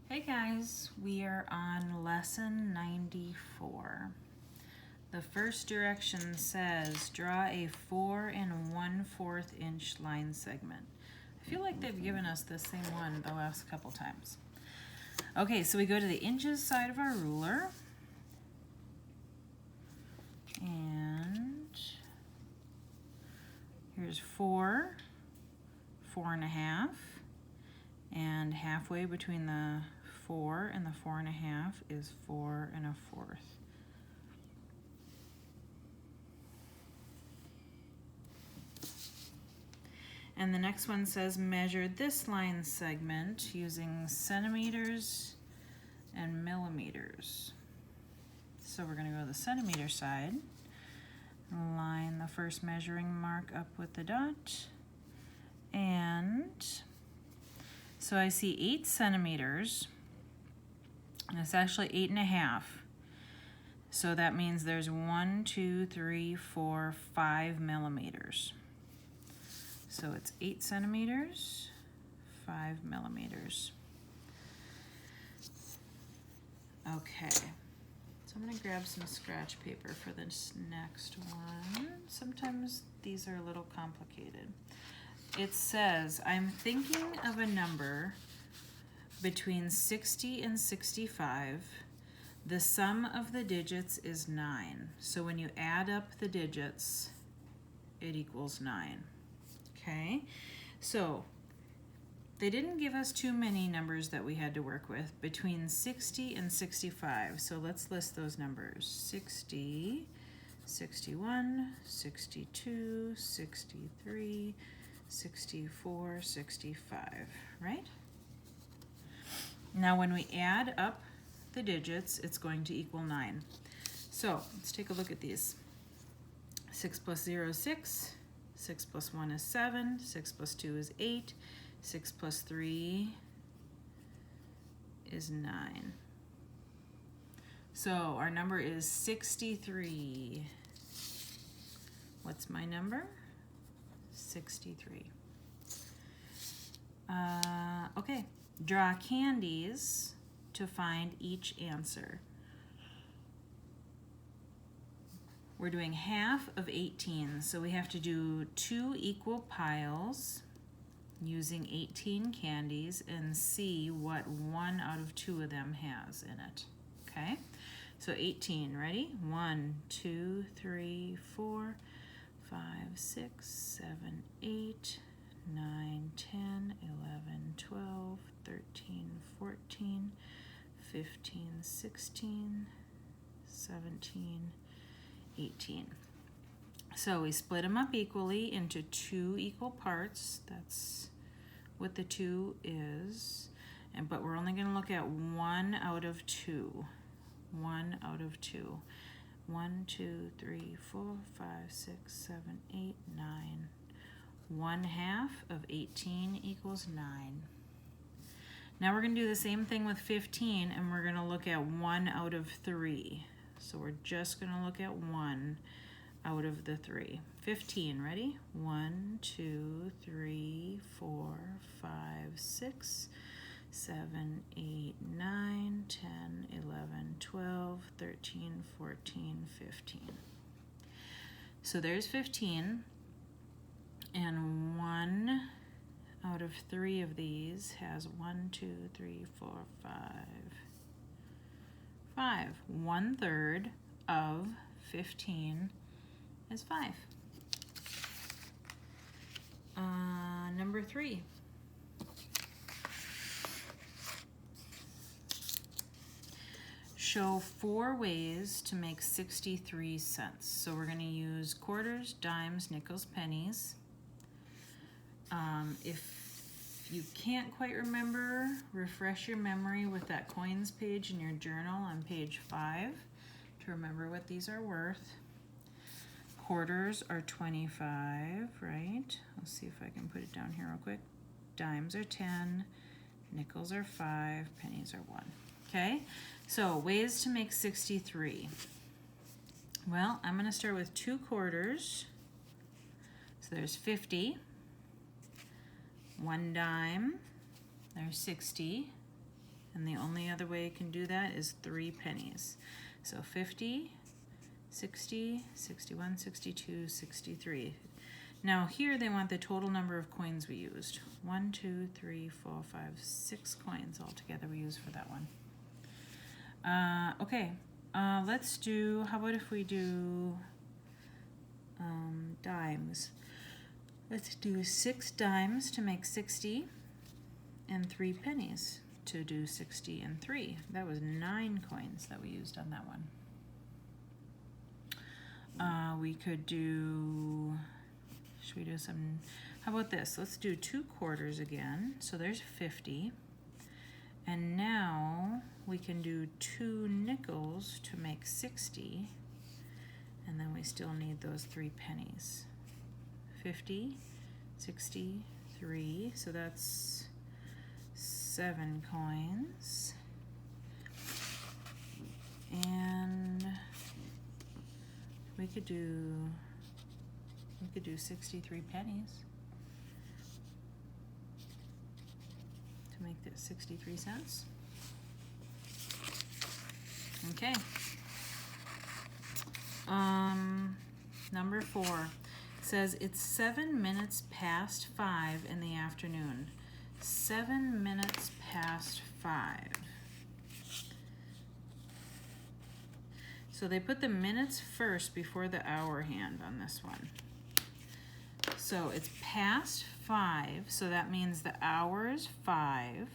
Hey guys, we are on lesson 94. The first direction says draw a 4 1/4 inch line segment. I feel like they've given us the same one the last couple times. Okay, so we go to the inches side of our ruler. And here's 4, 4 1/2. And halfway between the 4 and the 4 1/2 is 4 1/4. And the next one says measure this line segment using centimeters and millimeters. So we're going to go to the centimeter side, line the first measuring mark up with the dot, and so I see 8 centimeters, and it's actually 8 1/2. So that means there's 1, 2, 3, 4, 5 millimeters. So it's 8 centimeters, 5 millimeters. Okay, so I'm gonna grab some scratch paper for this next one. Sometimes these are a little complicated. It says, I'm thinking of a number between 60 and 65. The sum of the digits is 9. So when you add up the digits, it equals 9. Okay, so they didn't give us too many numbers that we had to work with between 60 and 65. So let's list those numbers. 60, 61, 62, 63, 64, 65, right? Now when we add up the digits, it's going to equal 9. So let's take a look at these. 6 plus 0 is 6. 6 plus 1 is 7. 6 plus 2 is 8. 6 plus 3 is 9. So our number is 63. What's my number? 63. Okay, draw candies to find each answer. We're doing half of 18, so we have to do 2 equal piles using 18 candies and see what 1 out of 2 of them has in it. Okay, so 18, ready? 1, 2, 3, 4, 5, 6, 7, 8, 9, 10, 11, 12, 13, 14, 15, 16, 17, 18. So we split them up equally into 2 equal parts. That's what the 2 is. But we're only going to look at 1 out of 2. 1 out of 2. 1, 2, 3, 4, 5, 6, 7, 8, 9. 1/2 of 18 equals 9. Now we're going to do the same thing with 15, and we're going to look at 1 out of 3. So we're just going to look at 1 out of the 3. 15, ready? 1, 2, 3, 4, 5, 6, 7, 8, 9, 10, 11, 12, 13, 14, 15. So there's 15, and 1 out of 3 of these has 1, 2, 3, 4, 5. 5. 1/3 of 15 is 5. Number 3. Show 4 ways to make 63 cents. So we're going to use quarters, dimes, nickels, pennies. If you can't quite remember, refresh your memory with that coins page in your journal on page 5 to remember what these are worth. Quarters are 25, right? Let's see if I can put it down here real quick. Dimes are 10, nickels are 5, pennies are 1. Okay, so ways to make 63. Well, I'm going to start with 2 quarters. So there's 50. 1 dime, there's 60, And the only other way you can do that is 3 pennies. So 50, 60, 61, 62, 63. Now here they want the total number of coins we used. 1, 2, 3, 4, 5, 6 coins altogether we used for that one. Okay, let's do, how about if we do dimes? Let's do 6 dimes to make 60 and 3 pennies to do 60 and 3. That was 9 coins that we used on that one. We could do, should we do some, how about this? Let's do 2 quarters again. So there's 50. And now we can do 2 nickels to make 60. And then we still need those 3 pennies. 50, 60, 3. So that's 7 coins. And we could do 63 pennies to make this 63 cents. Okay. Number 4 says it's 7 minutes past 5 in the afternoon. 7 minutes past 5. So they put the minutes first before the hour hand on this one. So it's past 5, so that means the hour is 5.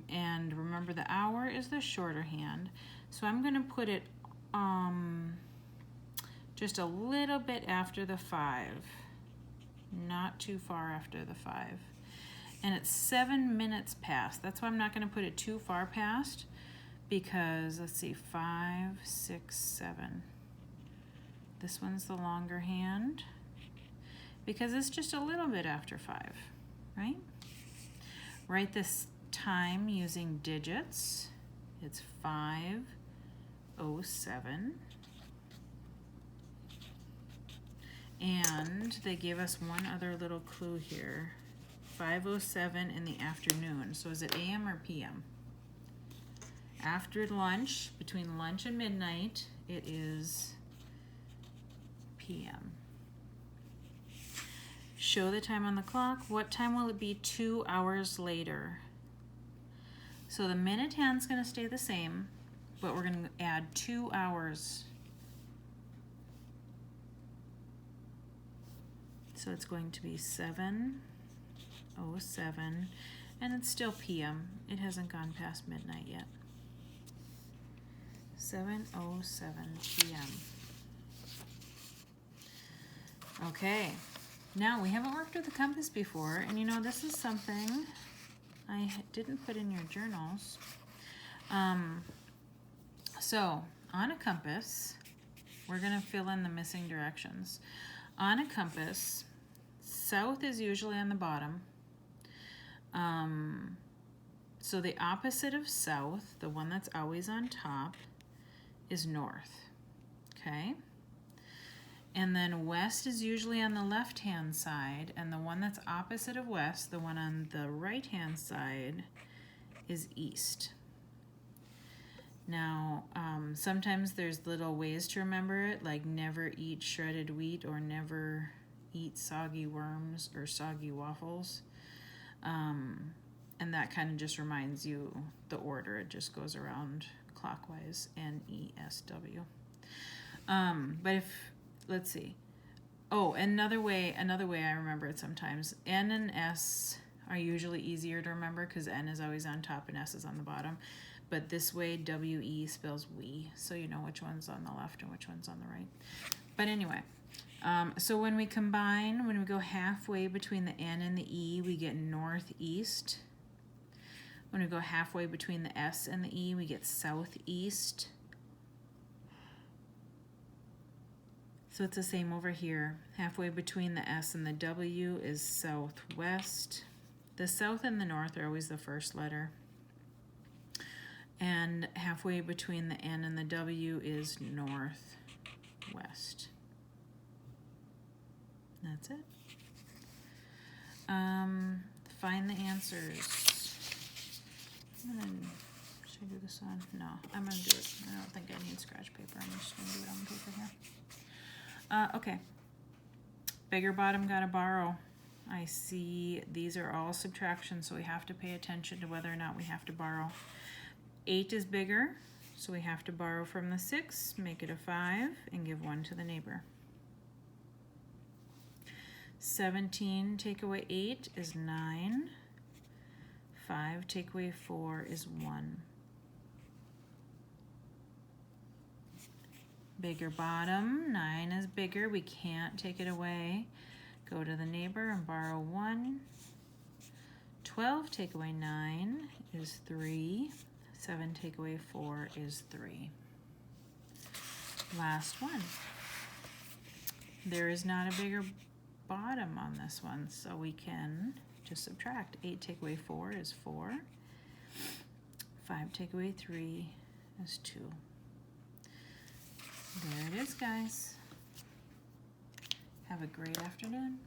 And remember, the hour is the shorter hand. So I'm going to put it just a little bit after the 5. Not too far after the 5. And it's 7 minutes past. That's why I'm not going to put it too far past. Because, let's see, 5, 6, 7. This one's the longer hand. Because it's just a little bit after 5, right? Write this time using digits. It's 5:07. And they gave us one other little clue here. 5:07 in the afternoon. So is it AM or PM? After lunch, between lunch and midnight, it is PM. Show the time on the clock. What time will it be 2 hours later? So the minute hand's going to stay the same, but we're going to add 2 hours. So it's going to be 7:07, and it's still PM. It hasn't gone past midnight yet. 7:07 PM. Okay, now we haven't worked with the compass before, and you know, this is something I didn't put in your journals. So on a compass, we're going to fill in the missing directions. On a compass, south is usually on the bottom. So the opposite of south, the one that's always on top, is north, okay? And then west is usually on the left-hand side, and the one that's opposite of west, the one on the right-hand side, is east. Now, sometimes there's little ways to remember it, like never eat shredded wheat or never eat soggy worms or soggy waffles. And that kind of just reminds you the order. It just goes around clockwise, N-E-S-W. But if, let's see. Oh, another way I remember it sometimes. N and S are usually easier to remember because N is always on top and S is on the bottom. But this way, W-E spells we, so you know which one's on the left and which one's on the right. But anyway, so when we combine, when we go halfway between the N and the E, we get northeast. When we go halfway between the S and the E, we get southeast. So it's the same over here. Halfway between the S and the W is southwest. The south and the north are always the first letter. And halfway between the N and the W is northwest. That's it. Find the answers. And then, should I do this on? No, I'm gonna do it. I don't think I need scratch paper. I'm just gonna do it on paper here. Okay. Bigger bottom gotta borrow. I see these are all subtractions, so we have to pay attention to whether or not we have to borrow. 8 is bigger, so we have to borrow from the 6, make it a 5, and give 1 to the neighbor. 17 take away 8 is 9. 5 take away 4 is 1. Bigger bottom, 9 is bigger, we can't take it away. Go to the neighbor and borrow 1. 12 take away 9 is 3. 7 take away 4 is 3. Last one. There is not a bigger bottom on this one, so we can just subtract. 8 take away 4 is 4. 5 take away 3 is 2. There it is, guys. Have a great afternoon.